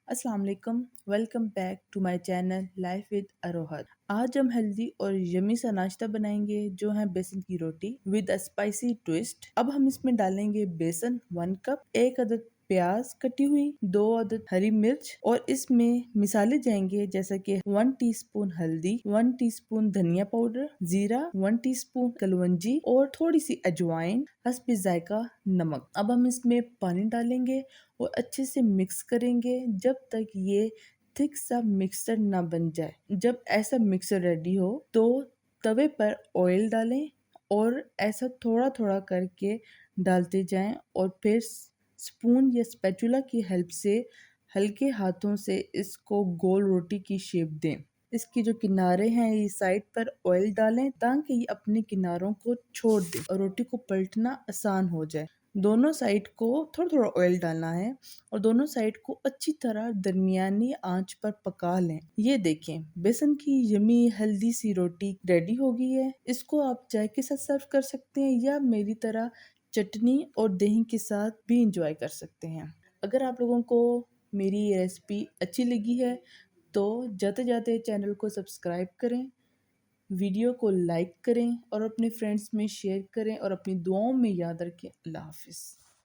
अस्सलाम वालेकुम। Welcome back to my channel life with अरोहर। आज हम हेल्दी और यमी सा नाश्ता बनाएंगे जो है बेसन की रोटी विद अ स्पाइसी ट्विस्ट। अब हम इसमें डालेंगे बेसन 1 कप, 1 अदद प्याज कटी हुई, 2 अदद हरी मिर्च और इसमें मिसाले जाएंगे जैसा कि 1 टीस्पून हल्दी, 1 टीस्पून धनिया पाउडर, जीरा, 1 टीस्पून कलवंजी और थोड़ी सी अजवाइन, हस्बे जायका नमक। अब हम इसमें पानी डालेंगे और अच्छे से मिक्स करेंगे जब तक ये थिक सा मिक्सचर ना बन जाए। जब ऐसा मिक्सचर रेडी हो तो तवे पर ऑयल डालें और ऐसा थोड़ा थोड़ा करके डालते जाएं और फिर स्पून या स्पैचुला की हेल्प से हल्के हाथों से इसको गोल रोटी की शेप दें। इसके जो किनारे हैं ये साइड पर ऑयल डालें ताकि ये अपने किनारों को छोड़ दे और रोटी को पलटना आसान हो जाए। दोनों साइड को थोड़ा थोड़ा ऑयल डालना है और दोनों साइड को अच्छी तरह दरमियानी आंच पर पका लें। ये देखें, बेसन की यमी हेल्दी सी रोटी रेडी हो गई है। इसको आप चाय के साथ सर्व कर सकते हैं या मेरी तरह चटनी और दही के साथ भी इंजॉय कर सकते हैं। अगर आप लोगों को मेरी ये रेसिपी अच्छी लगी है तो जाते जाते चैनल को सब्सक्राइब करें, वीडियो को लाइक करें और अपने फ्रेंड्स में शेयर करें और अपनी दुआओं में याद रखें। अल्लाह हाफिज़।